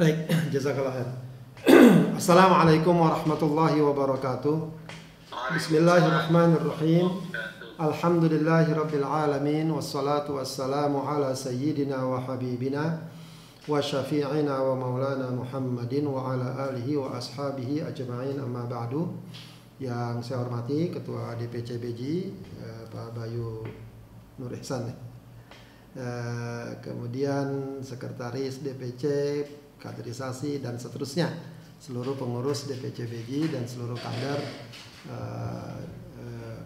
Baik, jazakallah khair. Assalamualaikum warahmatullahi wabarakatuh. Bismillahirrahmanirrahim. Alhamdulillahi rabbil alamin. Wassalatu wassalamu ala sayyidina wa habibina wa syafi'ina wa maulana Muhammadin wa ala alihi wa ashabihi ajma'in, amma ba'du. Yang saya hormati Ketua DPC BJ Pak Bayu Nur Ihsan, kemudian Sekretaris DPC, kaderisasi dan seterusnya, seluruh pengurus DPC BJ dan seluruh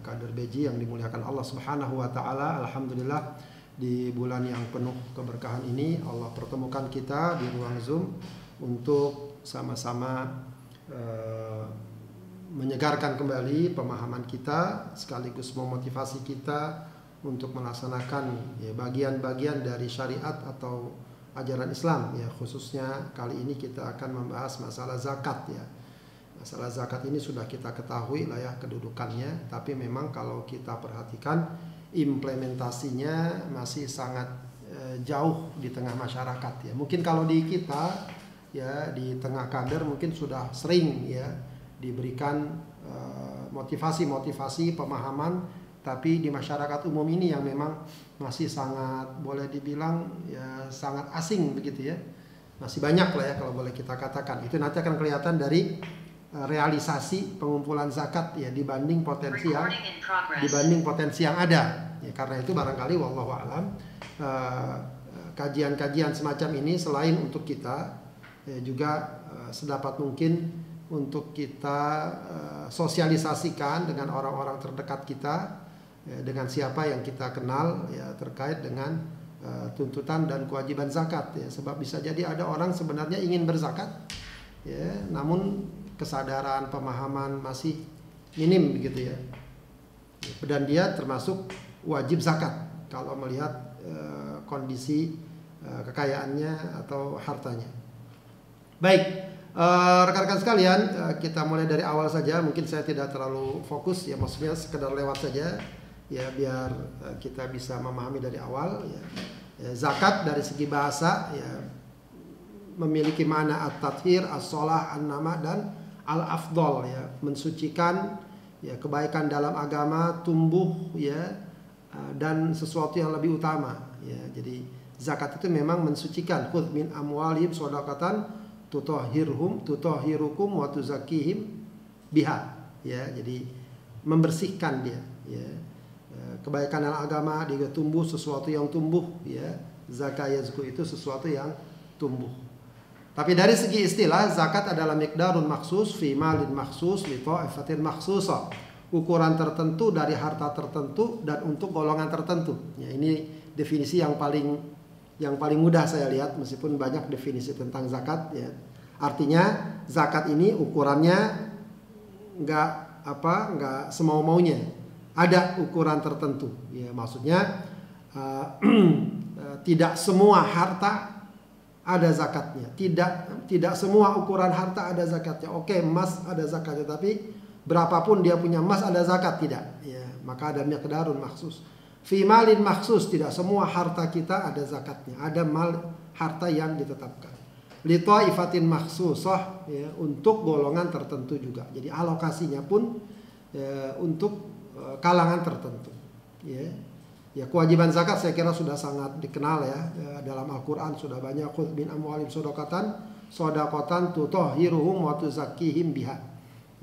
kader BJ yang dimuliakan Allah Subhanahu wa taala. Alhamdulillah, di bulan yang penuh keberkahan ini Allah pertemukan kita di ruang Zoom untuk sama-sama menyegarkan kembali pemahaman kita sekaligus memotivasi kita untuk melaksanakan bagian-bagian dari syariat atau ajaran Islam, khususnya kali ini kita akan membahas masalah zakat. Masalah zakat ini sudah kita ketahui lah kedudukannya, tapi memang kalau kita perhatikan implementasinya masih sangat jauh di tengah masyarakat. Mungkin kalau di kita di tengah kader mungkin sudah sering diberikan motivasi pemahaman, tapi di masyarakat umum ini yang memang masih sangat, boleh dibilang sangat asing begitu masih banyak lah kalau boleh kita katakan. Itu nanti akan kelihatan dari realisasi pengumpulan zakat dibanding potensi yang ada. Karena itu barangkali wallahu alam kajian-kajian semacam ini selain untuk kita juga sedapat mungkin untuk kita sosialisasikan dengan orang-orang terdekat kita, dengan siapa yang kita kenal terkait dengan tuntutan dan kewajiban zakat. Sebab bisa jadi ada orang sebenarnya ingin berzakat, namun kesadaran pemahaman masih minim begitu dan dia termasuk wajib zakat kalau melihat kondisi kekayaannya atau hartanya. Baik, rekan-rekan sekalian, kita mulai dari awal saja. Mungkin saya tidak terlalu fokus maksudnya sekedar lewat saja biar kita bisa memahami dari awal. Zakat dari segi bahasa memiliki makna at-tathhir, as-shalah, an-nama dan al-afdol, mensucikan, kebaikan dalam agama, tumbuh dan sesuatu yang lebih utama. Jadi zakat itu memang mensucikan. Khudz min amwalihim shadaqatan tutahhirukum wa tuzakkihim biha. Jadi membersihkan dia. Kebaikan dalam agama dia tumbuh, sesuatu yang tumbuh. Zakat yazku itu sesuatu yang tumbuh. Tapi dari segi istilah, zakat adalah miqdarun maksus fi malin maksus li ta'ifatin maksusah. Ukuran tertentu dari harta tertentu dan untuk golongan tertentu. Ini definisi yang paling mudah saya lihat, meskipun banyak definisi tentang zakat. Artinya zakat ini ukurannya nggak semau-maunya. Ada ukuran tertentu. Maksudnya tidak semua harta ada zakatnya. Tidak semua ukuran harta ada zakatnya. Oke, emas ada zakatnya, tapi berapapun dia punya emas ada zakat, tidak. Maka ada miqdarun maksus. Fi malin maksus, tidak semua harta kita ada zakatnya. Ada harta yang ditetapkan. Li ta'ifatin maksusah, untuk golongan tertentu juga. Jadi alokasinya pun untuk kalangan tertentu. Kewajiban zakat saya kira sudah sangat dikenal dalam Al-Quran sudah banyak. Khudz min amwalihim shadaqatan tutahhiruhum wa tuzakkihim biha.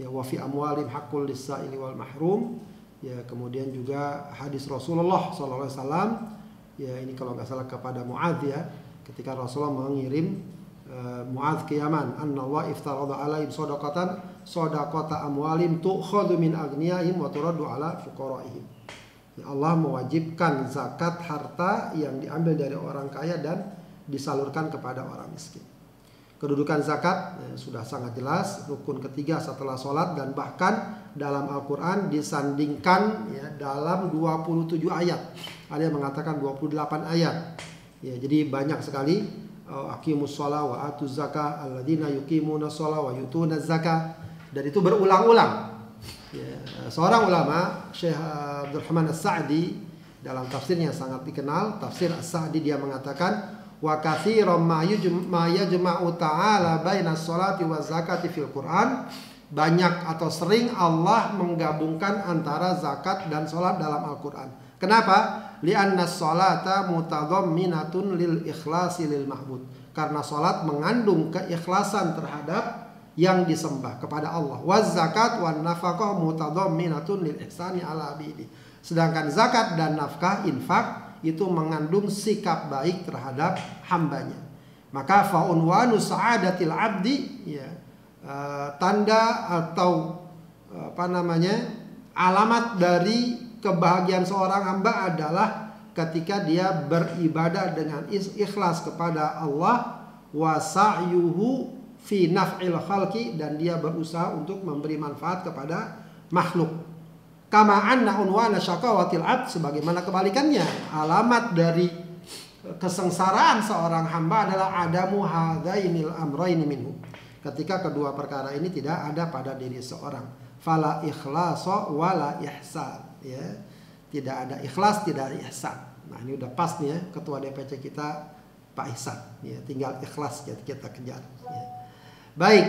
Wa fi amwalihim haqqul lis-sa'ili wal mahrum. Kemudian juga hadis Rasulullah SAW. Ini kalau nggak salah kepada Muadz ketika Rasulullah mengirim Muadz ke Yaman. Anna Allah iftarada alaihim shadaqata amwalihim tu'khadhu min aghniyahim wa turaddu ala fuqaraihim. Allah mewajibkan zakat harta yang diambil dari orang kaya dan disalurkan kepada orang miskin. Kedudukan zakat sudah sangat jelas, rukun ketiga setelah sholat, dan bahkan dalam Al-Quran disandingkan dalam 27 ayat. Ada yang mengatakan 28 ayat. Jadi banyak sekali. Aqimus shalah wa atuz zakah alladzina yuqimuna shalah wa yutuna zakah. Dan itu berulang-ulang. Seorang ulama, Syekh Abdurrahman As-Sa'di, dalam tafsirnya sangat dikenal, tafsir As-Sa'di, dia mengatakan wa katsiran ma yajma'u ta'ala bainas sholati waz zakati fil Quran. Banyak atau sering Allah menggabungkan antara zakat dan sholat dalam Al-Quran. Kenapa? Li'anna sholata mutadhamminatun lil ikhlasi lil mahbud. Karena sholat mengandung keikhlasan terhadap yang disembah kepada Allah. Waz zakat wan nafaqah mutadhamminatun lil ihsani ala abidi. Sedangkan zakat dan nafkah, infak, itu mengandung sikap baik terhadap hambanya. Maka fa'unwanu sa'adatil abdi, ya, tanda atau alamat dari kebahagiaan seorang hamba adalah ketika dia beribadah dengan ikhlas kepada Allah, wa sa'yuhu fi naf'il khalqi, dan dia berusaha untuk memberi manfaat kepada makhluk. Kama anna unwana syaqawatil abd, sebagaimana kebalikannya, alamat dari kesengsaraan seorang hamba adalah adamu hadainil amraini minhu, ketika kedua perkara ini tidak ada pada diri seorang. Fala ikhlasa wala ihsan, ya. Tidak ada ikhlas, tidak ada ihsan. Nah, ini udah pas nih ya, ketua DPC kita Pak Ihsan, ya, tinggal ikhlas kita kejar, ya. Baik,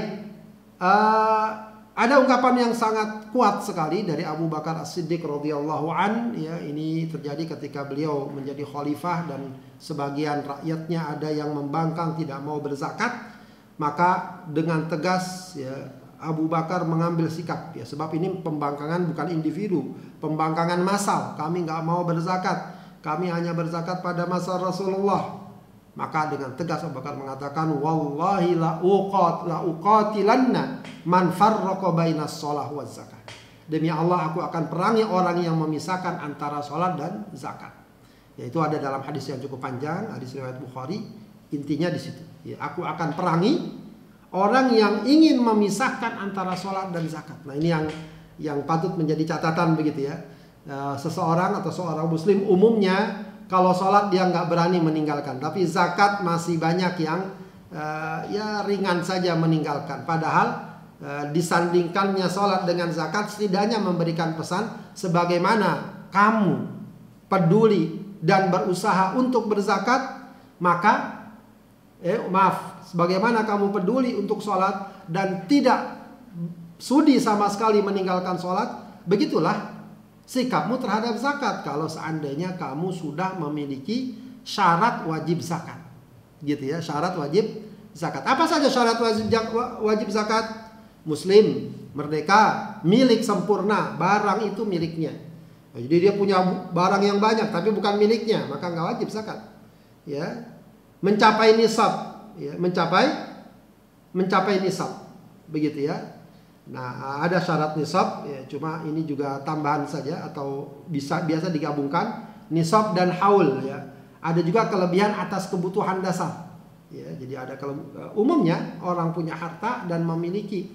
ada ungkapan yang sangat kuat sekali dari Abu Bakar As-Siddiq radhiyallahu an, ya. Ini terjadi ketika beliau menjadi khalifah dan sebagian rakyatnya ada yang membangkang tidak mau berzakat. Maka dengan tegas, ya, Abu Bakar mengambil sikap, ya, sebab ini pembangkangan bukan individu, pembangkangan massal. Kami nggak mau berzakat, kami hanya berzakat pada masa Rasulullah. Maka dengan tegas Abu Bakar mengatakan, wallahi la uqatilanna man farraqa bainas shalah waz zakah. Demi Allah, aku akan perangi orang yang memisahkan antara sholat dan zakat. Yaitu ada dalam hadis yang cukup panjang, hadis riwayat Bukhari. Intinya di situ, ya, aku akan perangi orang yang ingin memisahkan antara sholat dan zakat. Nah, ini yang patut menjadi catatan begitu ya. Seseorang atau seorang muslim umumnya kalau sholat dia nggak berani meninggalkan, tapi zakat masih banyak yang ya ringan saja meninggalkan. Padahal disandingkannya sholat dengan zakat setidaknya memberikan pesan sebagaimana kamu peduli dan berusaha untuk berzakat, maka sebagaimana kamu peduli untuk sholat dan tidak sudi sama sekali meninggalkan sholat, begitulah sikapmu terhadap zakat. Kalau seandainya kamu sudah memiliki syarat wajib zakat, gitu ya, syarat wajib zakat. Apa saja syarat wajib zakat? Muslim, merdeka, milik sempurna, barang itu miliknya. Jadi dia punya barang yang banyak tapi bukan miliknya, maka nggak wajib zakat. Ya. Mencapai nisab, ya, mencapai nisab, begitu ya. Nah, ada syarat nisab, ya, cuma ini juga tambahan saja atau biasa digabungkan nisab dan haul, ya. Ada juga kelebihan atas kebutuhan dasar, ya. Jadi ada umumnya orang punya harta dan memiliki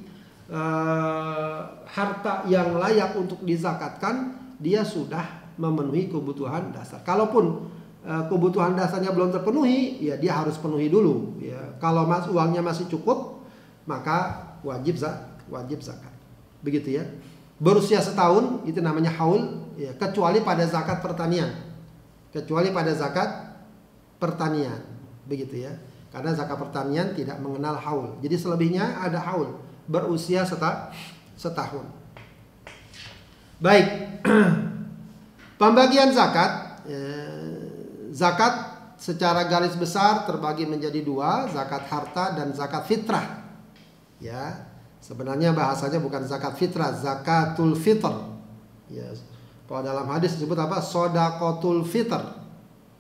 harta yang layak untuk dizakatkan, dia sudah memenuhi kebutuhan dasar. Kalaupun kebutuhan dasarnya belum terpenuhi, ya dia harus penuhi dulu, ya. Kalau uangnya masih cukup, maka wajib zakat. Begitu ya. Berusia setahun itu namanya haul, ya, kecuali pada zakat pertanian. Begitu ya. Karena zakat pertanian tidak mengenal haul. Jadi selebihnya ada haul, berusia setahun. Baik. Pembagian zakat, zakat secara garis besar terbagi menjadi dua, zakat harta dan zakat fitrah. Ya, sebenarnya bahasanya bukan zakat fitrah, zakatul fitr. Ya, kalau dalam hadis disebut apa? Shadaqatul fitr.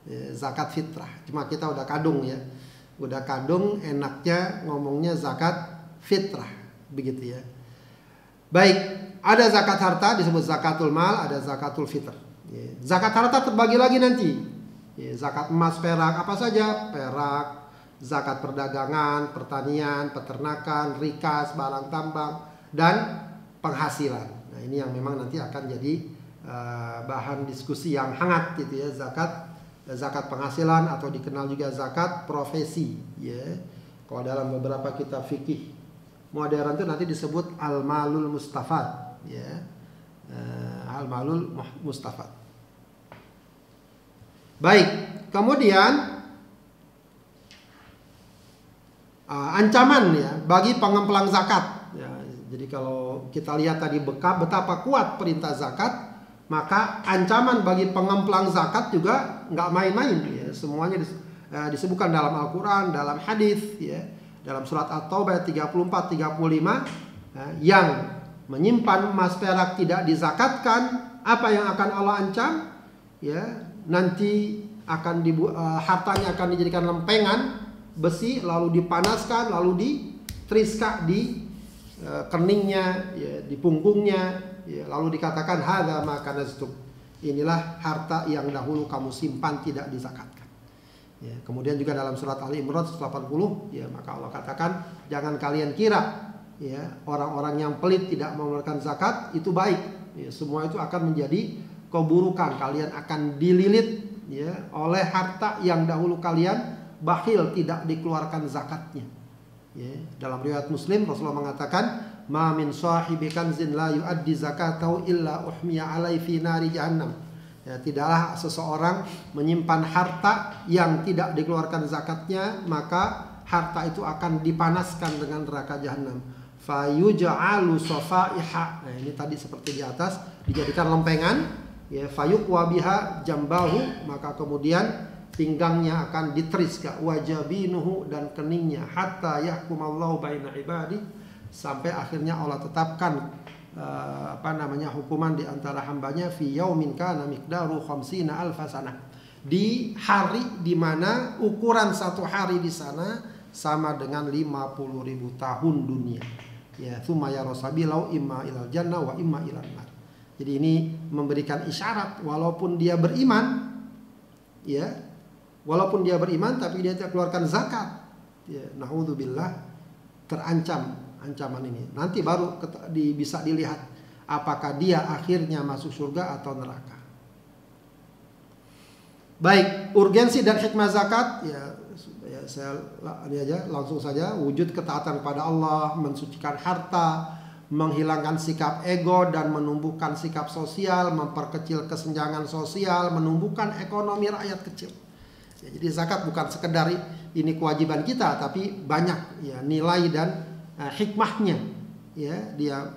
Ya, zakat fitrah. Cuma kita udah kadung ya. Udah kadung enaknya ngomongnya zakat fitrah, begitu ya. Baik, ada zakat harta disebut zakatul mal, ada zakatul fitr. Ya, zakat harta terbagi lagi nanti. Ya, zakat emas, perak, apa saja, perak, zakat perdagangan, pertanian, peternakan, rikas, barang tambang, dan penghasilan. Nah, ini yang memang nanti akan jadi bahan diskusi yang hangat gitu ya, zakat penghasilan atau dikenal juga zakat profesi. Ya, kalau dalam beberapa kitab fikih modern itu nanti disebut al-malul mustafad. Ya, al-malul mustafad. Baik, kemudian ancaman ya bagi pengemplang zakat. Ya, jadi kalau kita lihat tadi betapa kuat perintah zakat, maka ancaman bagi pengemplang zakat juga nggak main-main. Ya, semuanya disebutkan dalam Al-Quran, dalam hadis, ya, dalam surat At-Taubah 34-35, yang menyimpan emas perak tidak dizakatkan, apa yang akan Allah ancam? Ya, nanti akan hartanya akan dijadikan lempengan besi, lalu dipanaskan, lalu diteriska di keningnya, ya, di punggungnya, ya, lalu dikatakan hadza ma kanaztum. Inilah harta yang dahulu kamu simpan tidak dizakatkan. Ya, kemudian juga dalam surat Ali Imran 180, ya, maka Allah katakan jangan kalian kira, ya, orang-orang yang pelit tidak mengeluarkan zakat itu baik. Ya, semua itu akan menjadi keburukan. Kalian akan dililit, ya, oleh harta yang dahulu kalian bakhil tidak dikeluarkan zakatnya. Ya, dalam riwayat Muslim Rasulullah mengatakan, "Ma min sahibi kanzin la yuaddi zakatahu illa uhmiya alai fi nari jahannam." Ya, tidaklah seseorang menyimpan harta yang tidak dikeluarkan zakatnya, maka harta itu akan dipanaskan dengan neraka jahanam. Fayuj'alu safaiha. Nah, ini tadi seperti di atas, dijadikan lempengan, ya, fayuqwa biha jambahu, maka kemudian pinggangnya akan diteriskan, wajabinuhu, dan keningnya, hatta yahkumallahu baina ibadi, sampai akhirnya Allah tetapkan hukuman di antara hambanya, fi yaumin kana miqdaru 50 alf sanah, di hari di mana ukuran satu hari di sana sama dengan 50.000 tahun dunia. Ya, tsumma yarasabilau imma ilal jannah wa imma ilal nar. Jadi ini memberikan isyarat, walaupun dia beriman, ya, walaupun dia beriman tapi dia tidak keluarkan zakat, ya, naudzubillah, terancam ancaman ini. Nanti baru bisa dilihat apakah dia akhirnya masuk surga atau neraka. Baik, urgensi dan hikmah zakat, ya saya ini aja langsung saja. Wujud ketaatan kepada Allah, mensucikan harta, menghilangkan sikap ego dan menumbuhkan sikap sosial, memperkecil kesenjangan sosial, menumbuhkan ekonomi rakyat kecil. Ya, jadi zakat bukan sekedar ini kewajiban kita, tapi banyak, ya, nilai dan hikmahnya, ya, dia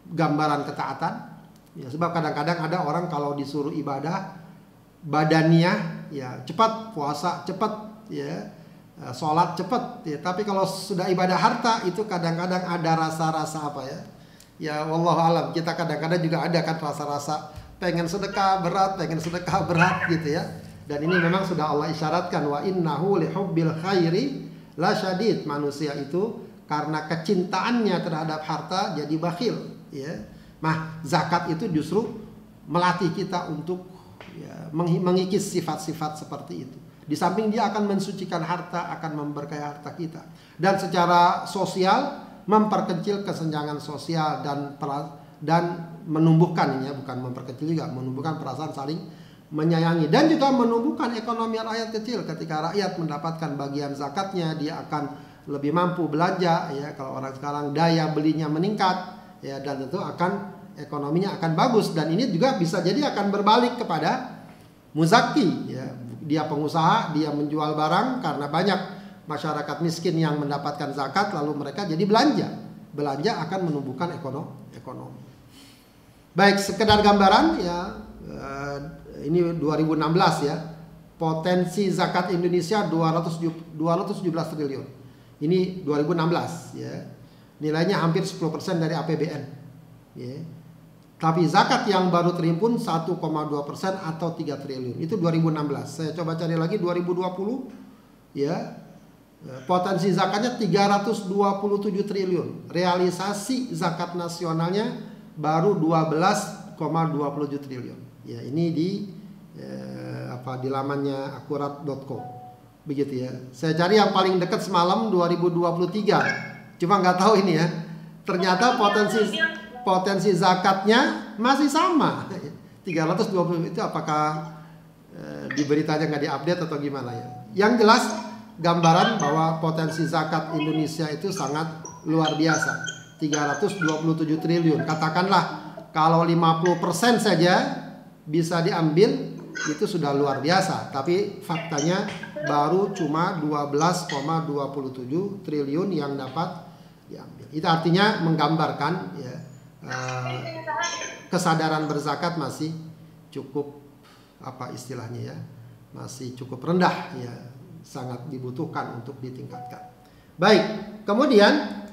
gambaran ketaatan, ya, sebab kadang-kadang ada orang kalau disuruh ibadah badaniah, ya, cepat puasa cepat, ya, sholat cepat, ya, tapi kalau sudah ibadah harta itu kadang-kadang ada rasa-rasa apa, ya wallahu alam, kita kadang-kadang juga ada kan rasa-rasa pengen sedekah berat gitu, ya, dan ini memang sudah Allah isyaratkan, wa innahu lihubbil khairi la syadid. Manusia itu karena kecintaannya terhadap harta jadi bakhil, ya. Nah, zakat itu justru melatih kita untuk, ya, mengikis sifat-sifat seperti itu. Di samping dia akan mensucikan harta, akan memberkahi harta kita, dan secara sosial memperkecil kesenjangan sosial dan menumbuhkan, ya, bukan memperkecil juga, menumbuhkan perasaan saling menyayangi, dan juga menumbuhkan ekonomi rakyat kecil. Ketika rakyat mendapatkan bagian zakatnya, dia akan lebih mampu belanja, ya. Kalau orang sekarang daya belinya meningkat, ya, dan tentu akan ekonominya akan bagus, dan ini juga bisa jadi akan berbalik kepada muzaki, ya. Dia pengusaha, dia menjual barang karena banyak masyarakat miskin yang mendapatkan zakat, lalu mereka jadi belanja akan menumbuhkan ekonomi. Baik, sekedar gambaran, ya, ini 2016, ya, potensi zakat Indonesia 217 triliun. Ini 2016, ya. Nilainya hampir 10% dari APBN, ya. Tapi zakat yang baru terhimpun 1,2% atau 3 triliun. Itu 2016. Saya coba cari lagi 2020, ya. Potensi zakatnya 327 triliun. Realisasi zakat nasionalnya baru 12,27 triliun. Ya, ini di lamannya akurat.co. Begitu, ya. Saya cari yang paling dekat semalam 2023. Cuma nggak tahu ini, ya. Ternyata potensi zakatnya masih sama. 320 itu apakah di beritanya nggak diupdate atau gimana, ya. Yang jelas gambaran bahwa potensi zakat Indonesia itu sangat luar biasa. 327 triliun. Katakanlah kalau 50% saja bisa diambil, itu sudah luar biasa. Tapi faktanya baru cuma 12,27 triliun yang dapat diambil. Itu artinya menggambarkan ya, kesadaran berzakat masih cukup apa istilahnya ya, masih cukup rendah ya, sangat dibutuhkan untuk ditingkatkan. Baik, kemudian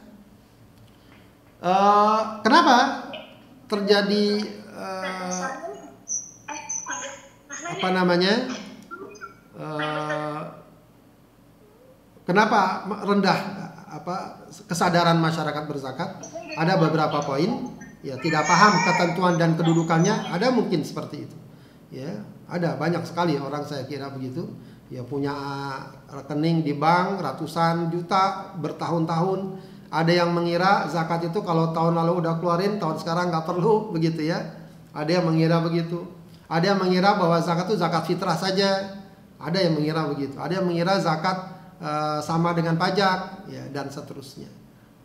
kenapa terjadi apa namanya? Kenapa rendah apa kesadaran masyarakat berzakat? Ada beberapa poin. Ya, tidak paham ketentuan dan kedudukannya, ada mungkin seperti itu. Ya, ada banyak sekali orang saya kira begitu. Ya, punya rekening di bank ratusan juta bertahun-tahun. Ada yang mengira zakat itu kalau tahun lalu udah keluarin, tahun sekarang nggak perlu, begitu ya. Ada yang mengira begitu. Ada yang mengira bahwa zakat itu zakat fitrah saja. Ada yang mengira begitu. Ada yang mengira zakat sama dengan pajak, ya, dan seterusnya.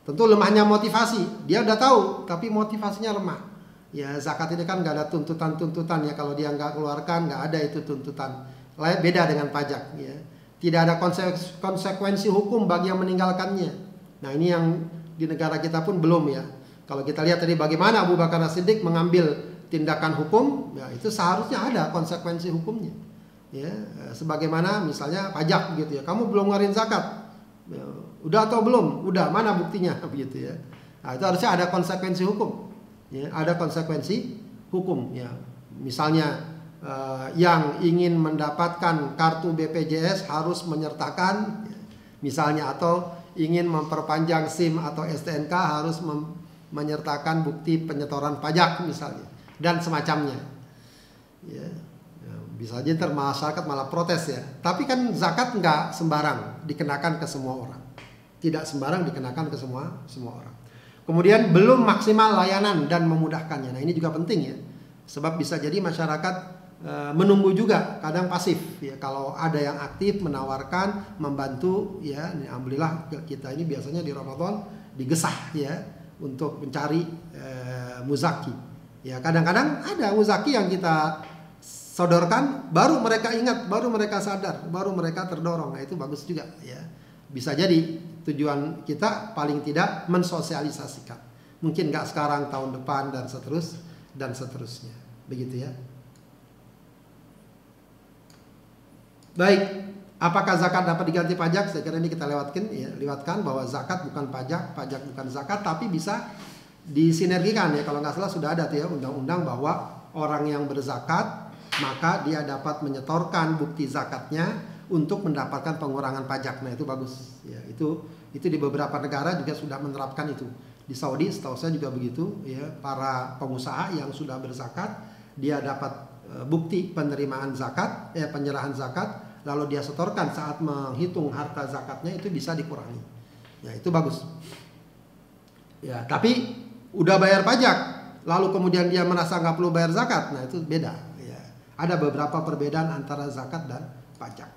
Tentu lemahnya motivasi. Dia udah tahu, tapi motivasinya lemah. Ya, zakat ini kan nggak ada tuntutan-tuntutan ya. Kalau dia nggak keluarkan, nggak ada itu tuntutan. Beda dengan pajak. Ya. Tidak ada konsekuensi hukum bagi yang meninggalkannya. Nah, ini yang di negara kita pun belum ya. Kalau kita lihat tadi bagaimana Abu Bakar As-Siddiq mengambil tindakan hukum, ya itu seharusnya ada konsekuensi hukumnya. Ya, sebagaimana misalnya pajak gitu ya. Kamu belum ngeluarin zakat. Ya, udah atau belum? Udah, mana buktinya begitu ya. Nah, itu harusnya ada konsekuensi hukum. Ya, ada konsekuensi hukum ya. Misalnya yang ingin mendapatkan kartu BPJS harus menyertakan ya, misalnya, atau ingin memperpanjang SIM atau STNK harus menyertakan bukti penyetoran pajak misalnya, dan semacamnya. Ya, bisa aja masyarakat malah protes ya. Tapi kan zakat nggak sembarang dikenakan ke semua orang. Tidak sembarang dikenakan ke semua orang. Kemudian belum maksimal layanan dan memudahkannya. Nah, ini juga penting ya. Sebab bisa jadi masyarakat menunggu juga, kadang pasif ya. Kalau ada yang aktif menawarkan, membantu ya. Alhamdulillah kita ini biasanya di Ramadan digesah ya untuk mencari muzaki. Ya, kadang-kadang ada muzaki yang kita sodorkan, baru mereka ingat, baru mereka sadar, baru mereka terdorong. Nah, itu bagus juga ya. Bisa jadi tujuan kita paling tidak mensosialisasikan. Mungkin nggak sekarang, tahun depan dan seterusnya. Begitu ya. Baik, apakah zakat dapat diganti pajak? Saya kira ini kita lewatkan bahwa zakat bukan pajak, pajak bukan zakat, tapi bisa disinergikan ya. Kalau nggak salah sudah ada tuh ya undang-undang bahwa orang yang berzakat maka dia dapat menyetorkan bukti zakatnya untuk mendapatkan pengurangan pajak. Nah, itu bagus ya. Itu di beberapa negara juga sudah menerapkan itu. Di Saudi setahu saya juga begitu ya. Para pengusaha yang sudah berzakat dia dapat bukti penerimaan zakat, penyerahan zakat, lalu dia setorkan saat menghitung harta zakatnya itu bisa dikurangi. Ya, itu bagus. Ya, tapi udah bayar pajak lalu kemudian dia merasa nggak perlu bayar zakat, nah itu beda. Ada beberapa perbedaan antara zakat dan pajak.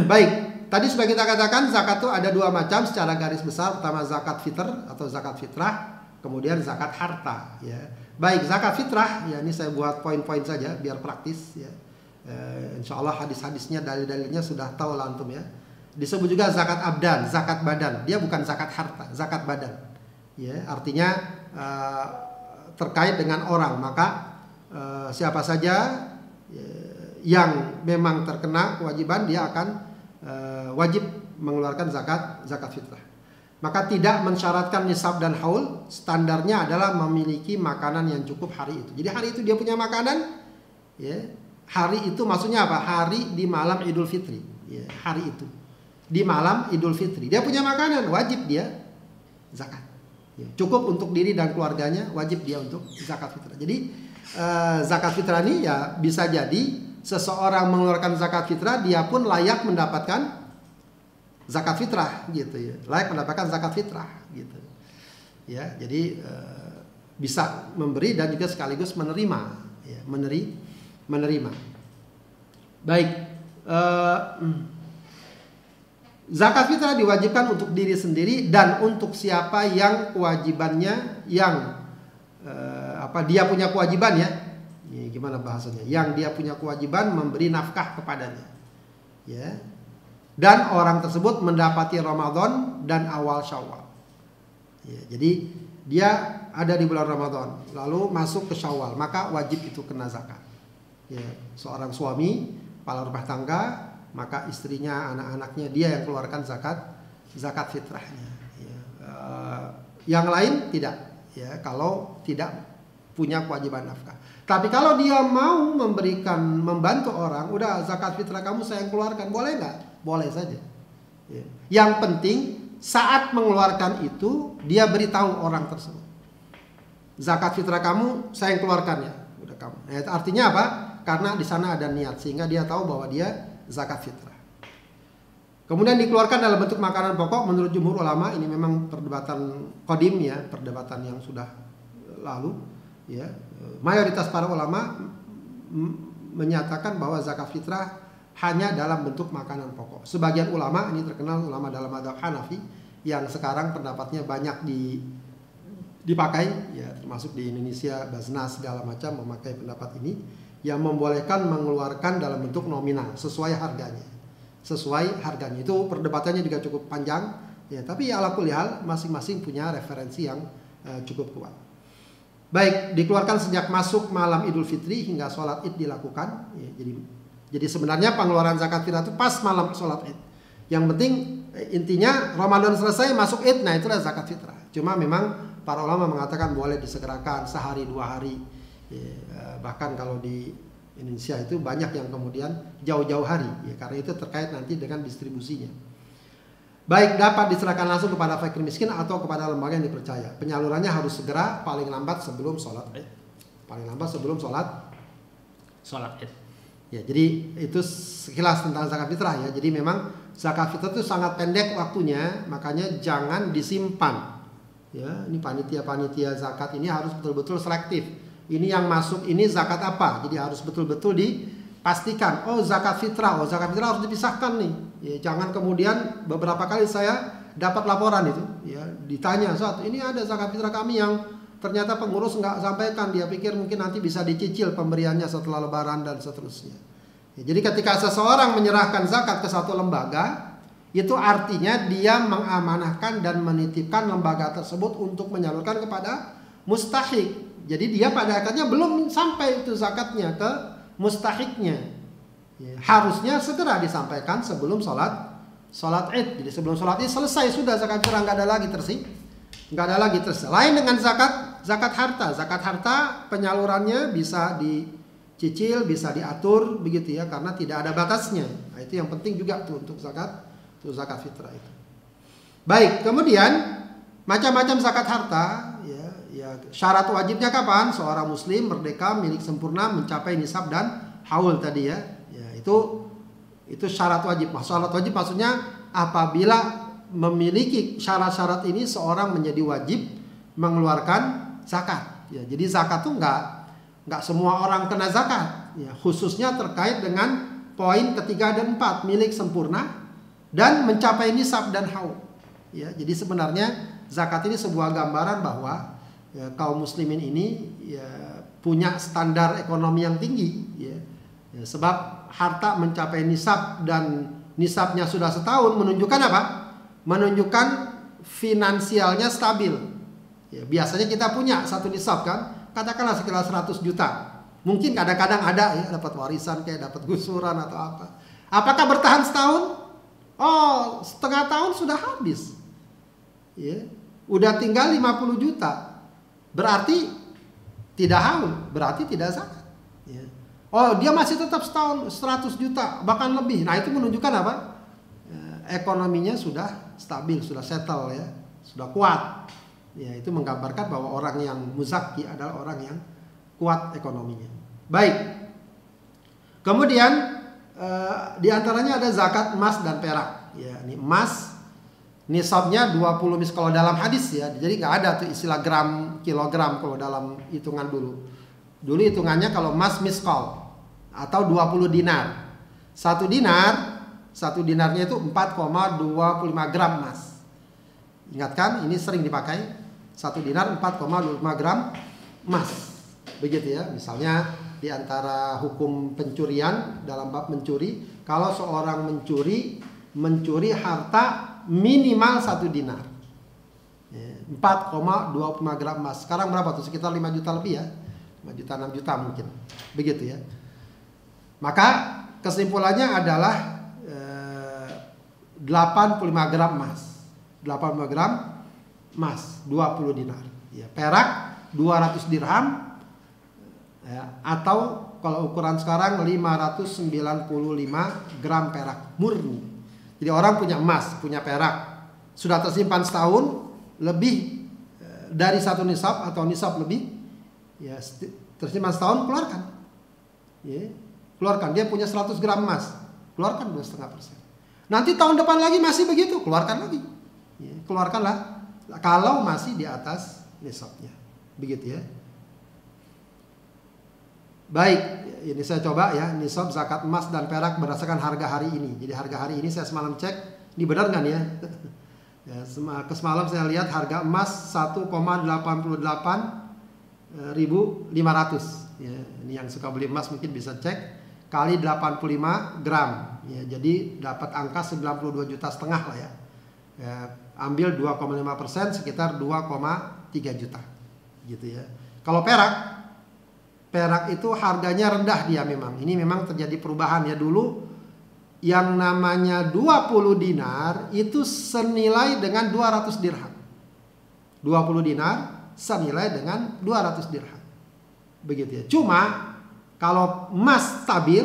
Baik, tadi sudah kita katakan zakat itu ada dua macam secara garis besar. Pertama zakat fitr atau zakat fitrah, kemudian zakat harta. Ya. Baik, zakat fitrah, ya ini saya buat poin-poin saja biar praktis. Ya. Insya Allah hadis-hadisnya, dalil-dalilnya sudah tahu lah antum ya. Disebut juga zakat abdan, zakat badan. Dia bukan zakat harta, zakat badan. Ya, artinya terkait dengan orang, maka siapa saja yang memang terkena kewajiban dia akan wajib mengeluarkan zakat fitrah. Maka tidak mensyaratkan nisab dan haul, standarnya adalah memiliki makanan yang cukup hari itu. Jadi hari itu dia punya makanan, ya. Hari itu maksudnya apa? Hari di malam Idul Fitri, ya. Hari itu di malam Idul Fitri dia punya makanan, wajib dia zakat. Ya. Cukup untuk diri dan keluarganya, wajib dia untuk zakat fitrah. Jadi zakat fitrah ini ya bisa jadi seseorang mengeluarkan zakat fitrah dia pun layak mendapatkan zakat fitrah gitu ya, layak mendapatkan zakat fitrah gitu ya. Jadi bisa memberi dan juga sekaligus menerima ya, menerima. Baik, zakat fitrah diwajibkan untuk diri sendiri dan untuk siapa yang kewajibannya yang dia punya kewajiban ya. gimana bahasanya? Yang dia punya kewajiban memberi nafkah kepadanya. Ya. Dan orang tersebut mendapati Ramadan dan awal Syawal. Ya, jadi dia ada di bulan Ramadan, lalu masuk ke Syawal, maka wajib itu kena zakat. Ya, seorang suami, kepala rumah tangga, maka istrinya, anak-anaknya dia yang keluarkan zakat fitrahnya. Ya, yang lain tidak. Ya, kalau tidak punya kewajiban nafkah. Tapi kalau dia mau membantu orang, udah zakat fitrah kamu saya yang keluarkan, boleh nggak? Boleh saja. Ya. Yang penting saat mengeluarkan itu dia beritahu orang tersebut. Zakat fitrah kamu saya yang keluarkan ya. Udah kamu. Nah, artinya apa? Karena di sana ada niat sehingga dia tahu bahwa dia zakat fitrah. Kemudian dikeluarkan dalam bentuk makanan pokok menurut jumhur ulama, ini memang perdebatan qadim ya, perdebatan yang sudah lalu ya. Mayoritas para ulama menyatakan bahwa zakat fitrah hanya dalam bentuk makanan pokok. Sebagian ulama, ini terkenal ulama dalam mazhab Hanafi yang sekarang pendapatnya banyak dipakai ya, termasuk di Indonesia Basnas segala macam memakai pendapat ini, yang membolehkan mengeluarkan dalam bentuk nominal sesuai harganya. Sesuai harganya. Itu perdebatannya juga cukup panjang ya, tapi ala kulli hal masing-masing punya referensi yang cukup kuat. Baik, dikeluarkan sejak masuk malam Idul Fitri hingga sholat Id dilakukan ya, jadi sebenarnya pengeluaran zakat fitrah itu pas malam sholat Id. Yang penting intinya Ramadan selesai masuk Id, nah itulah zakat fitrah. Cuma memang para ulama mengatakan boleh disegerakan sehari 2 hari ya, bahkan kalau di Indonesia itu banyak yang kemudian jauh-jauh hari ya, karena itu terkait nanti dengan distribusinya. Baik, dapat diserahkan langsung kepada fakir miskin atau kepada lembaga yang dipercaya. Penyalurannya harus segera, paling lambat sebelum sholat Id. Paling lambat sebelum sholat Id. Ya, jadi itu sekilas tentang zakat fitrah ya. Jadi memang zakat fitrah itu sangat pendek waktunya, makanya jangan disimpan. Ya, ini panitia zakat ini harus betul-betul selektif. Ini yang masuk ini zakat apa? Jadi harus betul-betul dipastikan. Oh, zakat fitrah harus dipisahkan nih. Ya, jangan kemudian beberapa kali saya dapat laporan itu, ya, ditanya satu, ini ada zakat fitrah kami yang ternyata pengurus nggak sampaikan, dia pikir mungkin nanti bisa dicicil pemberiannya setelah lebaran dan seterusnya. Ya, jadi ketika seseorang menyerahkan zakat ke satu lembaga, itu artinya dia mengamanahkan dan menitipkan lembaga tersebut untuk menyalurkan kepada mustahik. Jadi dia pada akhirnya belum sampai itu zakatnya ke mustahiknya. Ya, harusnya segera disampaikan sebelum sholat Id. Jadi sebelum sholat Id selesai sudah zakat fitrah, nggak ada lagi tersisa. Lain dengan zakat harta. Zakat harta penyalurannya bisa dicicil, bisa diatur begitu ya, karena tidak ada batasnya. Nah, itu yang penting juga tuh untuk zakat fitrah itu. Baik, kemudian macam-macam zakat harta ya, syarat wajibnya kapan? Seorang muslim merdeka milik sempurna mencapai nisab dan haul tadi ya. Ya, itu syarat wajib. Syarat wajib maksudnya apabila memiliki syarat-syarat ini seorang menjadi wajib mengeluarkan zakat. Ya, jadi zakat tuh nggak semua orang kena zakat. Ya, khususnya terkait dengan poin ketiga dan 4, milik sempurna dan mencapai nisab dan haul. Ya, jadi sebenarnya zakat ini sebuah gambaran bahwa ya, kaum muslimin ini ya, punya standar ekonomi yang tinggi. Ya. Ya, sebab harta mencapai nisab dan nisabnya sudah setahun menunjukkan apa? Menunjukkan finansialnya stabil. Ya, biasanya kita punya satu nisab kan, katakanlah sekitar 100 juta. Mungkin kadang-kadang ada ya, dapat warisan kayak dapat gusuran atau apa. Apakah bertahan setahun? Oh, setengah tahun sudah habis. Ya, udah tinggal 50 juta. Berarti tidak haul, berarti tidak zakat. Ya. Oh, dia masih tetap setahun 100 juta, bahkan lebih. Nah, itu menunjukkan apa? Ekonominya sudah stabil, sudah settle ya, sudah kuat. Ya, itu menggambarkan bahwa orang yang muzaki adalah orang yang kuat ekonominya. Baik. Kemudian diantaranya ada zakat emas dan perak. Ya, ini emas nisabnya 20 kalau dalam hadis ya. Jadi nggak ada tuh istilah gram, kilogram kalau dalam hitungan dulu. Dulu hitungannya kalau emas miskal atau 20 dinar. Satu dinarnya itu 4,25 gram emas. Ingat kan, ini sering dipakai. Satu dinar 4,25 gram emas. Begitu ya. Misalnya di antara hukum pencurian dalam bab mencuri. Kalau seorang mencuri harta minimal 1 dinar. 4,25 gram emas. Sekarang berapa tuh? Sekitar 5 juta lebih ya. 5 juta, 6 juta mungkin. Begitu ya. Maka kesimpulannya adalah 85 gram emas. 85 gram emas, 20 dinar. Ya, perak 200 dirham. Ya, atau kalau ukuran sekarang 595 gram perak murni. Jadi orang punya emas, punya perak, sudah tersimpan setahun, lebih dari 1 nisab atau nisab lebih, ya tersimpan setahun, keluarkan. Ya, keluarkan. Dia punya 100 gram emas, keluarkan 2,5%. Nanti tahun depan lagi masih begitu, keluarkan lagi. Ya, keluarkanlah kalau masih di atas nisabnya. Begitu ya. Baik, ini saya coba ya, nisab zakat emas dan perak berdasarkan harga hari ini. Jadi harga hari ini saya semalam cek, ini benar kan ya? Ya, semalam saya lihat harga emas 1,88.500. Ya, ini yang suka beli emas mungkin bisa cek kali 85 gram. Ya, jadi dapat angka 92,5 juta lah ya. Ya, ambil 2,5% sekitar 2,3 juta. Gitu ya. Kalau perak itu harganya rendah dia memang. Ini memang terjadi perubahan ya. Dulu yang namanya 20 dinar itu senilai dengan 200 dirham. 20 dinar senilai dengan 200 dirham. Begitu ya. Cuma kalau emas stabil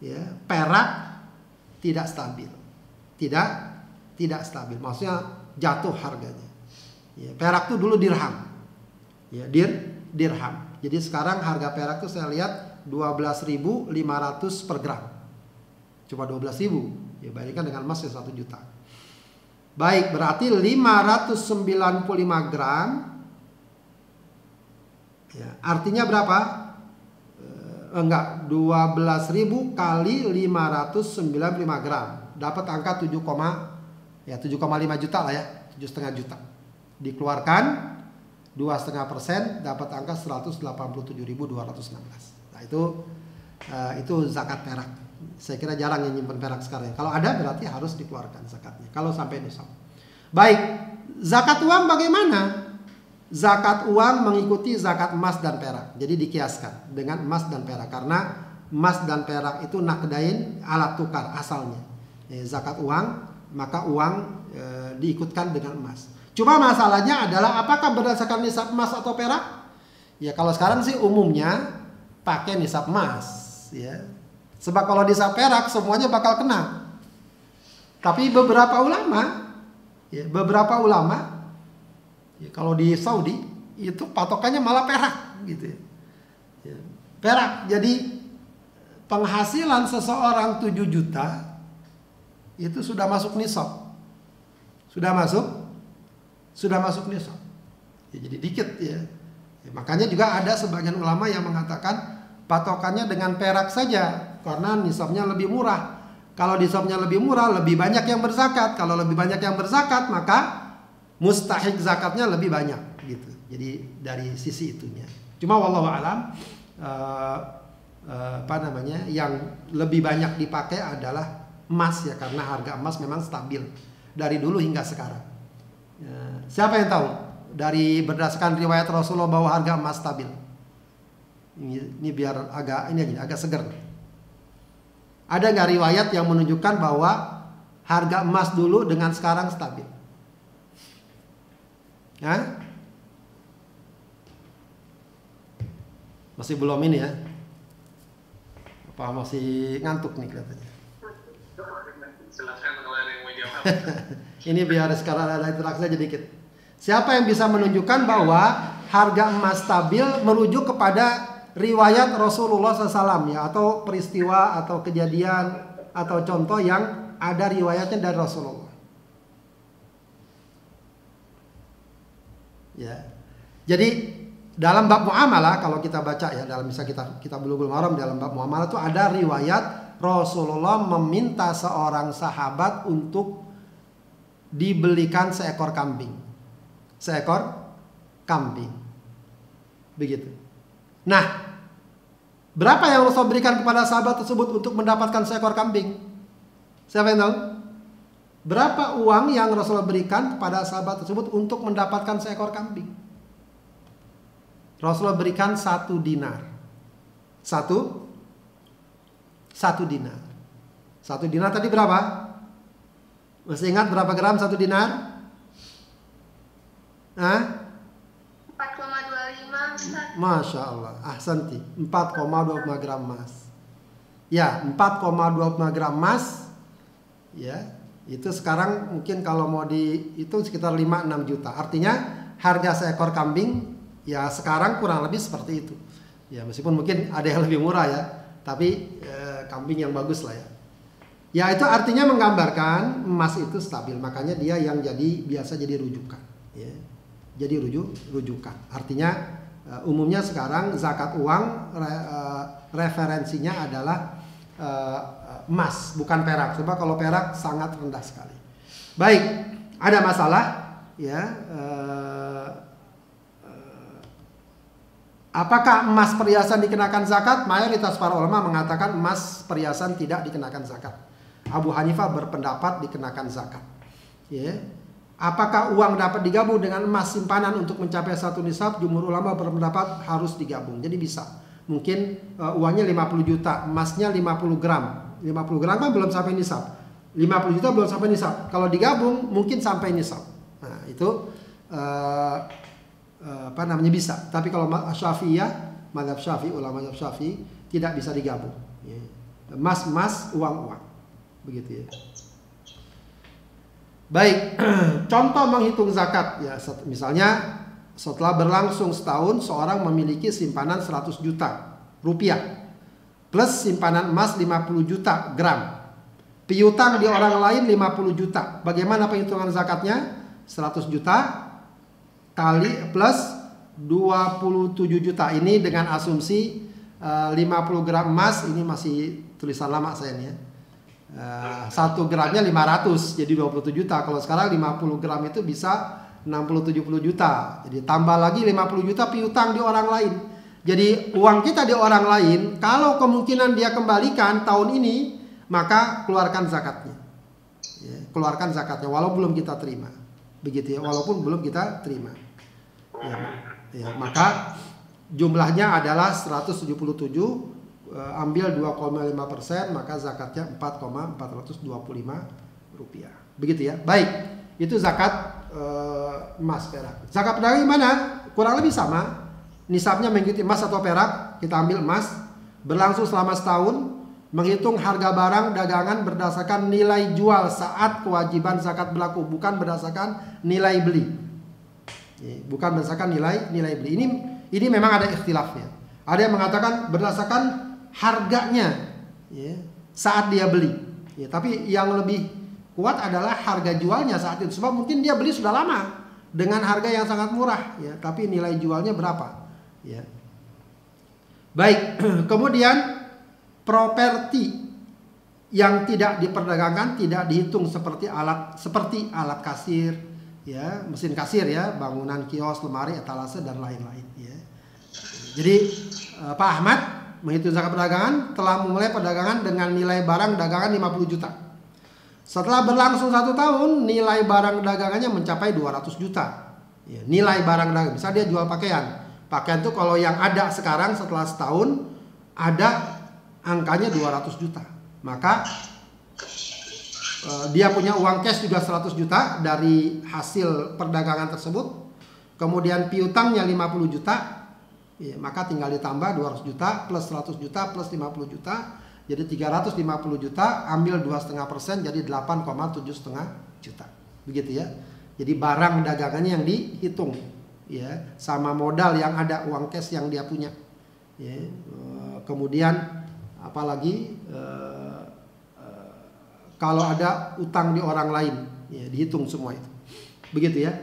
ya, perak tidak stabil. Tidak stabil. Maksudnya jatuh harganya. Ya, perak itu dulu dirham. Ya, dirham. Jadi sekarang harga perak itu saya lihat 12.500 per gram. Cuma 12.000. Ya, bandingkan dengan emas yang 1 juta. Baik, berarti 595 gram. Ya, artinya berapa? 12.000 kali 595 gram. Dapat angka 7,5 juta lah ya. 7,5 juta. Dikeluarkan 2,5% dapat angka 187.216. Nah itu zakat perak. Saya kira jarang yang nyimpen perak sekarang. Kalau ada berarti harus dikeluarkan zakatnya. Kalau sampai nisab. Baik, zakat uang bagaimana? Zakat uang mengikuti zakat emas dan perak. Jadi dikiaskan dengan emas dan perak karena emas dan perak itu nakdain, alat tukar asalnya. Zakat uang, maka uang diikutkan dengan emas. Cuma masalahnya adalah apakah berdasarkan nisab emas atau perak? Ya kalau sekarang sih umumnya pakai nisab emas, ya. Sebab kalau nisab perak semuanya bakal kena. Tapi beberapa ulama, ya kalau di Saudi itu patokannya malah perak, gitu. Ya, perak. Jadi penghasilan seseorang 7 juta itu sudah masuk nisab, sudah masuk nisab. Ya, jadi dikit ya. Makanya juga ada sebagian ulama yang mengatakan patokannya dengan perak saja karena nisabnya lebih murah. Kalau nisabnya lebih murah, lebih banyak yang berzakat. Kalau lebih banyak yang berzakat, maka mustahik zakatnya lebih banyak gitu. Jadi dari sisi itunya. Cuma wallahu alam yang lebih banyak dipakai adalah emas ya, karena harga emas memang stabil dari dulu hingga sekarang. Siapa yang tahu dari berdasarkan riwayat Rasulullah bahwa harga emas stabil? Ini biar agak segar. Ada nggak riwayat yang menunjukkan bahwa harga emas dulu dengan sekarang stabil? Hah? Masih belum ini ya? Apa masih ngantuk nih katanya? Silakan kalau ada yang mau jawab. Ini biar sekarang ada interaksi sedikit. Siapa yang bisa menunjukkan bahwa harga emas stabil merujuk kepada riwayat Rasulullah SAW ya, atau peristiwa atau kejadian atau contoh yang ada riwayatnya dari Rasulullah. Ya. Jadi dalam bab muamalah kalau kita baca ya, dalam misalnya kita Bulughul Maram dalam bab muamalah itu ada riwayat Rasulullah meminta seorang sahabat untuk dibelikan seekor kambing. Seekor kambing. Begitu. Nah, Berapa yang Rasul berikan kepada sahabat tersebut untuk mendapatkan seekor kambing? Siapa yang tahu? Berapa uang yang Rasul berikan kepada sahabat tersebut untuk mendapatkan seekor kambing? Rasul berikan 1 dinar. Satu dinar. 1 dinar tadi berapa? Masih ingat berapa gram 1 dinar? Hah? 4,25. Masya Allah, ahsanti, 4,25 gram emas. Ya, 4,25 gram emas. Ya, itu sekarang mungkin kalau mau dihitung sekitar 5-6 juta. Artinya harga seekor kambing ya sekarang kurang lebih seperti itu. Ya, meskipun mungkin ada yang lebih murah ya, tapi kambing yang bagus lah ya. Ya, itu artinya menggambarkan emas itu stabil, makanya dia yang biasa jadi rujukan. Ya. Jadi rujukan. Artinya umumnya sekarang zakat uang referensinya adalah emas, bukan perak. Sebab kalau perak sangat rendah sekali. Baik, ada masalah ya. Apakah emas perhiasan dikenakan zakat? Mayoritas para ulama mengatakan emas perhiasan tidak dikenakan zakat. Abu Hanifah berpendapat dikenakan zakat. Ya. Apakah uang dapat digabung dengan emas simpanan untuk mencapai 1 nisab? Jumhur ulama berpendapat harus digabung. Jadi bisa. Mungkin uangnya 50 juta, emasnya 50 gram. 50 gram kan belum sampai nisab. 50 juta belum sampai nisab. Kalau digabung mungkin sampai nisab. Nah, itu bisa. Tapi kalau Syafi'iyah, mazhab Syafi'i, ulama mazhab Syafi'i tidak bisa digabung. Emas, uang. Begitu ya. Baik, contoh menghitung zakat ya, misalnya setelah berlangsung setahun seorang memiliki simpanan 100 juta rupiah plus simpanan emas 50 juta gram, piutang di orang lain 50 juta. Bagaimana penghitungan zakatnya? 100 juta kali plus 27 juta. Ini dengan asumsi 50 gram emas, ini masih tulisan lama saya nih ya. 1 gramnya 500 jadi 27 juta. Kalau sekarang 50 gram itu bisa 60-70 juta. Jadi tambah lagi 50 juta piutang di orang lain. Jadi uang kita di orang lain, kalau kemungkinan dia kembalikan tahun ini, maka keluarkan zakatnya. Ya, keluarkan zakatnya walaupun belum kita terima. Begitu ya, walaupun belum kita terima. Ya, maka jumlahnya adalah 177, ambil 2,5%, maka zakatnya 4,425 rupiah. Begitu ya. Baik, itu zakat emas perak. Zakat pedagang gimana? Kurang lebih sama. Nisabnya mengikuti emas atau perak. Kita ambil emas, berlangsung selama setahun, menghitung harga barang dagangan berdasarkan nilai jual saat kewajiban zakat berlaku, bukan berdasarkan nilai beli. Bukan berdasarkan nilai beli. Ini memang ada ikhtilafnya. Ada yang mengatakan berdasarkan harganya ya, saat dia beli. Ya, tapi yang lebih kuat adalah harga jualnya saat itu. Sebab mungkin dia beli sudah lama dengan harga yang sangat murah, ya, tapi nilai jualnya berapa? Ya. Baik, kemudian properti yang tidak diperdagangkan tidak dihitung seperti alat kasir, ya, mesin kasir, ya, bangunan kios, lemari, etalase dan lain-lain. Ya. Jadi Pak Ahmad menghitung zakat perdagangan telah memulai perdagangan dengan nilai barang dagangan 50 juta. Setelah berlangsung 1 tahun, nilai barang dagangannya mencapai 200 juta. Ya, nilai barang dagangan, misalnya dia jual pakaian. Pakaian itu kalau yang ada sekarang setelah setahun ada angkanya 200 juta. Maka dia punya uang cash juga 100 juta dari hasil perdagangan tersebut. Kemudian piutangnya 50 juta. Ya, maka tinggal ditambah 200 juta plus 100 juta plus 50 juta. Jadi 350 juta, ambil 2,5%, jadi 8,75 juta. Begitu ya. Jadi barang dagangannya yang dihitung, ya, sama modal yang ada, uang cash yang dia punya. Ya. Kemudian apalagi kalau ada utang di orang lain, ya, dihitung semua itu. Begitu ya.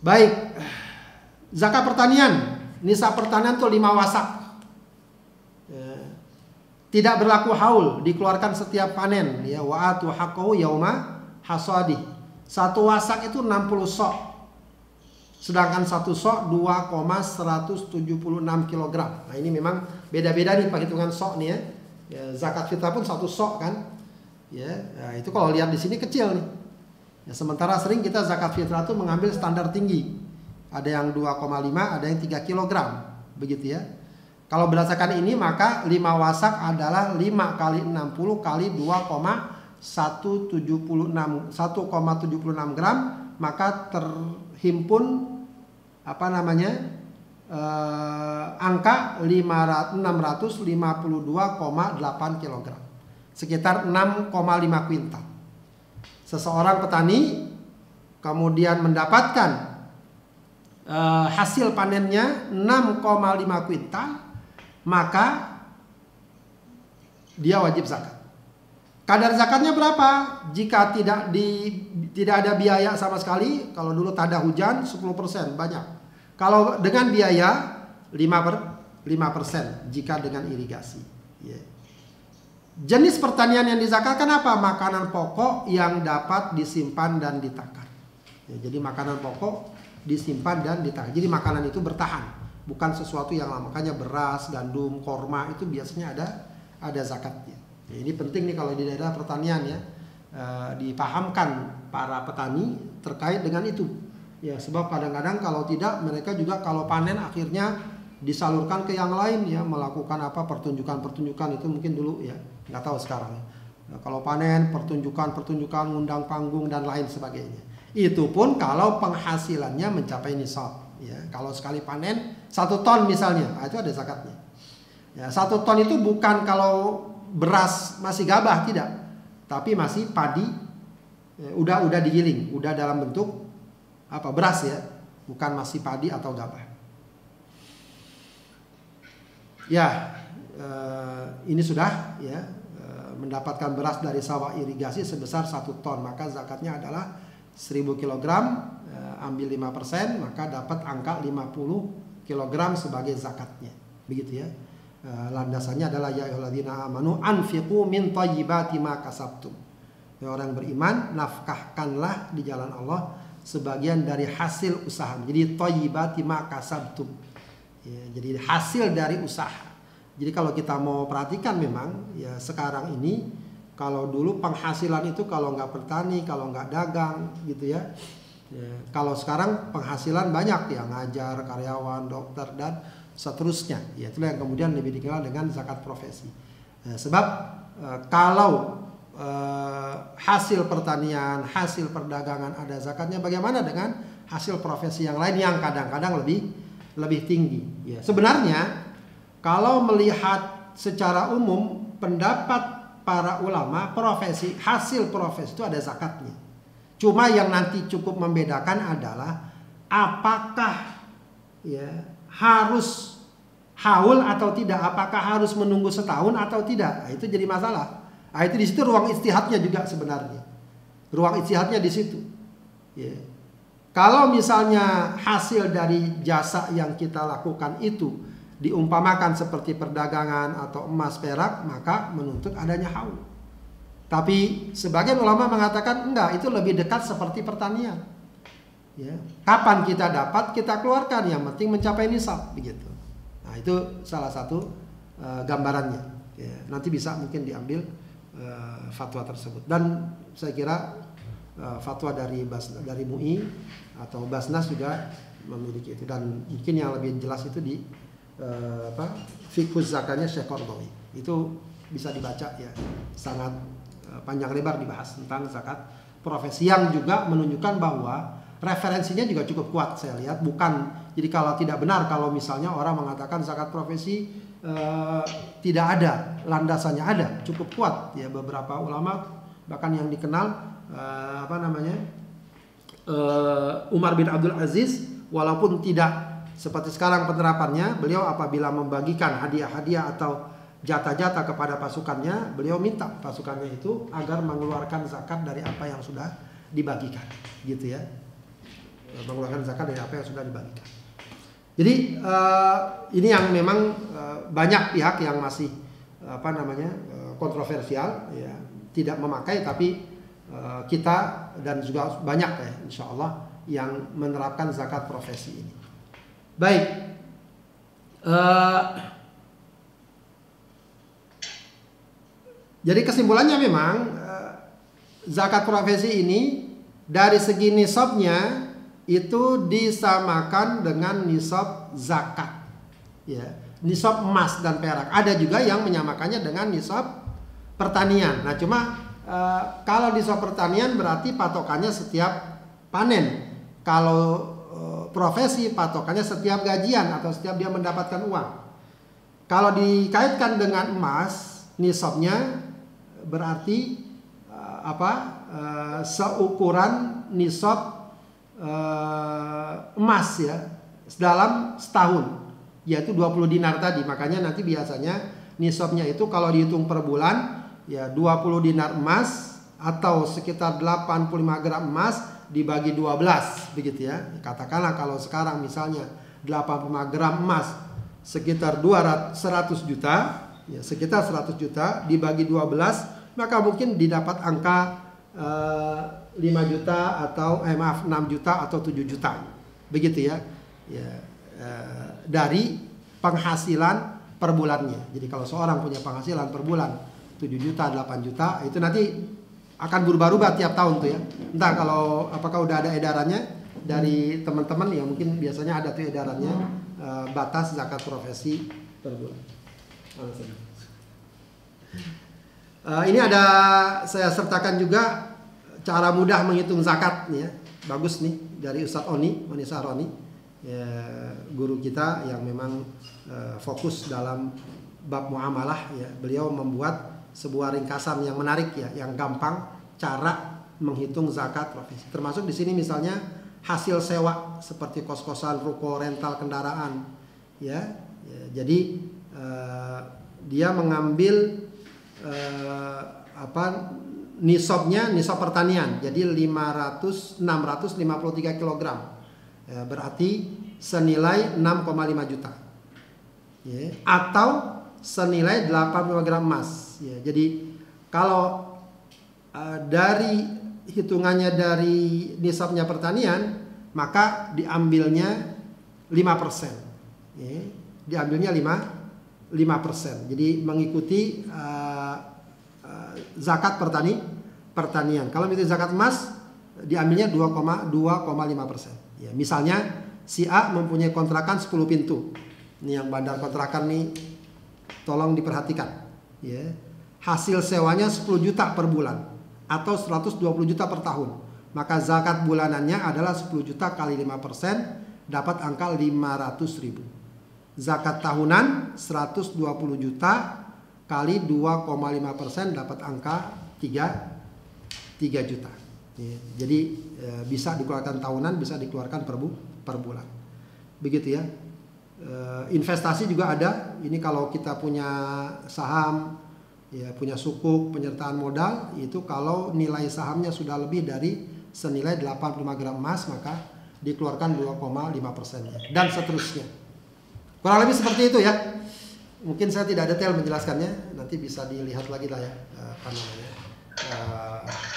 Baik. Zakat pertanian, nisab pertanian itu 5 wasak. Tidak berlaku haul, dikeluarkan setiap panen, ya, wa'atu haqqahu yauma hasadi. 1 wasak itu 60 sok. Sedangkan 1 sok 2,176 kg. Nah, ini memang beda-beda nih perhitungan sok nih ya. Ya, zakat fitrah pun 1 sok kan. Ya, nah itu kalau lihat di sini kecil nih. Ya, sementara sering kita zakat fitrah tuh mengambil standar tinggi. Ada yang 2,5, ada yang 3 kilogram. Begitu ya. Kalau berdasarkan ini maka 5 wasak adalah 5 kali 60 kali 1,76 gram, maka terhimpun angka 652,8 kg, sekitar 6,5 kuintal. Seseorang petani kemudian mendapatkan hasil panennya 6,5 kuintal, maka dia wajib zakat. Kadar zakatnya berapa? Jika tidak ada biaya sama sekali, kalau dulu tak ada hujan 10%, banyak. Kalau dengan biaya 5% jika dengan irigasi. Yeah. Jenis pertanian yang dizakatkan apa? Makanan pokok yang dapat disimpan dan ditakar. Ya, jadi makanan pokok disimpan dan ditakar. Jadi makanan itu bertahan, bukan sesuatu yang lama. Makanya beras, gandum, korma itu biasanya ada zakatnya. Ya, ini penting nih kalau di daerah pertanian ya, dipahamkan para petani terkait dengan itu. Ya, sebab kadang-kadang kalau tidak mereka juga kalau panen akhirnya disalurkan ke yang lain ya, melakukan pertunjukan-pertunjukan itu mungkin dulu ya, nggak tahu sekarang. Nah, kalau panen pertunjukan, undang panggung dan lain sebagainya. Itu pun kalau penghasilannya mencapai nisab. Ya, kalau sekali panen 1 ton misalnya, itu ada zakatnya. Ya, 1 ton itu bukan kalau beras masih gabah, tidak, tapi masih padi, ya, udah digiling, udah dalam bentuk beras ya, bukan masih padi atau gabah. Ya, ini sudah ya, mendapatkan beras dari sawah irigasi sebesar 1 ton, maka zakatnya adalah 1000 kg, ambil 5%, maka dapat angka 50 kg sebagai zakatnya, begitu ya. Landasannya adalah ya ayyuhalladzina amanu anfiqu min thayyibati ma kasabtum. Ya, orang beriman, nafkahkanlah di jalan Allah sebagian dari hasil usaha. Jadi thayyibati ma kasabtum. Ya, jadi hasil dari usaha. Jadi kalau kita mau perhatikan memang ya sekarang ini, kalau dulu penghasilan itu kalau nggak petani, kalau nggak dagang gitu ya. Ya, kalau sekarang penghasilan banyak ya, ngajar, karyawan, dokter dan seterusnya. Ya, itulah yang kemudian lebih dikenal dengan zakat profesi. Sebab kalau hasil pertanian, hasil perdagangan ada zakatnya, bagaimana dengan hasil profesi yang lain yang kadang-kadang lebih tinggi? Ya, sebenarnya kalau melihat secara umum pendapat para ulama, hasil profesi itu ada zakatnya. Cuma yang nanti cukup membedakan adalah apakah ya harus haul atau tidak, apakah harus menunggu setahun atau tidak. Nah, itu jadi masalah. Nah, itu di situ ruang ijtihadnya juga sebenarnya. Ruang ijtihadnya di situ. Ya. Kalau misalnya hasil dari jasa yang kita lakukan itu diumpamakan seperti perdagangan atau emas perak, maka menuntut adanya haul. Tapi sebagian ulama mengatakan enggak, itu lebih dekat seperti pertanian. Ya, kapan kita dapat kita keluarkan, yang penting mencapai nisab begitu. Nah, itu salah satu gambarannya. Ya, nanti bisa mungkin diambil fatwa tersebut. Dan saya kira fatwa dari MUI atau Basnas juga memiliki itu. Dan mungkin yang lebih jelas itu di Fiqhuz Zakatnya Syekh Qaradawi. Itu bisa dibaca ya, sangat panjang lebar dibahas tentang zakat profesi, yang juga menunjukkan bahwa referensinya juga cukup kuat saya lihat. Bukan, jadi kalau tidak benar kalau misalnya orang mengatakan zakat profesi tidak ada landasannya, ada, cukup kuat ya. Beberapa ulama bahkan yang dikenal Umar bin Abdul Aziz, walaupun tidak seperti sekarang penerapannya, beliau apabila membagikan hadiah-hadiah atau jatah-jatah kepada pasukannya, beliau minta pasukannya itu agar mengeluarkan zakat dari apa yang sudah dibagikan, gitu ya. Mengeluarkan zakat dari apa yang sudah dibagikan. Jadi ini yang memang banyak pihak yang masih kontroversial ya, tidak memakai, tapi kita dan juga banyak ya insya Allah yang menerapkan zakat profesi ini. Baik, Jadi kesimpulannya memang zakat profesi ini dari segi nisabnya itu disamakan dengan nisab zakat. Ya, nisab emas dan perak. Ada juga yang menyamakannya dengan nisab pertanian. Nah, cuma kalau nisab pertanian berarti patokannya setiap panen. Kalau profesi patokannya setiap gajian atau setiap dia mendapatkan uang. Kalau dikaitkan dengan emas, nisabnya berarti seukuran nisab emas ya dalam setahun, yaitu 20 dinar tadi. Makanya nanti biasanya nisabnya itu kalau dihitung per bulan ya 20 dinar emas atau sekitar 85 gram emas dibagi 12 begitu ya. Katakanlah kalau sekarang misalnya 85 gram emas sekitar 100 juta ya, sekitar 100 juta dibagi 12, maka mungkin didapat angka 5 juta atau 6 juta atau 7 juta begitu ya, dari penghasilan per bulannya. Jadi kalau seorang punya penghasilan per bulan 7 juta, 8 juta, itu nanti akan berubah-ubah tiap tahun tuh ya. Entah kalau apakah udah ada edarannya dari teman-teman ya, mungkin biasanya ada tuh edarannya batas zakat profesi per bulan. Ini ada saya sertakan juga cara mudah menghitung zakat nih ya. Bagus nih dari Ustadz Oni Sahroni ya, guru kita yang memang fokus dalam bab muamalah ya. Beliau membuat sebuah ringkasan yang menarik ya, yang gampang cara menghitung zakat profesi. Termasuk di sini misalnya hasil sewa seperti kos-kosan, ruko, rental kendaraan ya. Jadi dia mengambil nisabnya, nisab pertanian. Jadi 653 kg. Ya, berarti senilai 6,5 juta. Ya, atau senilai 85 gram emas. Ya, jadi kalau dari hitungannya dari nisabnya pertanian, maka diambilnya 5%. Ya, diambilnya 5%. Jadi mengikuti zakat pertanian. Kalau itu zakat emas diambilnya 2,5%. Ya, misalnya si A mempunyai kontrakan 10 pintu. Ini yang bandar kontrakan nih, tolong diperhatikan. Ya, hasil sewanya 10 juta per bulan atau 120 juta per tahun. Maka zakat bulanannya adalah 10 juta kali 5%, dapat angka 500 ribu. Zakat tahunan 120 juta kali 2,5% dapat angka 3 juta. Ya, jadi bisa dikeluarkan tahunan, bisa dikeluarkan per bulan. Begitu ya. Investasi juga ada. Ini kalau kita punya saham, ya punya sukuk, penyertaan modal, itu kalau nilai sahamnya sudah lebih dari senilai 85 gram emas, maka dikeluarkan 2,5% dan seterusnya. Kurang lebih seperti itu ya. Mungkin saya tidak detail menjelaskannya, nanti bisa dilihat lagi lah ya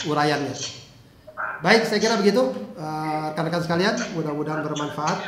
uraiannya. Baik, saya kira begitu rekan-rekan sekalian, mudah-mudahan bermanfaat.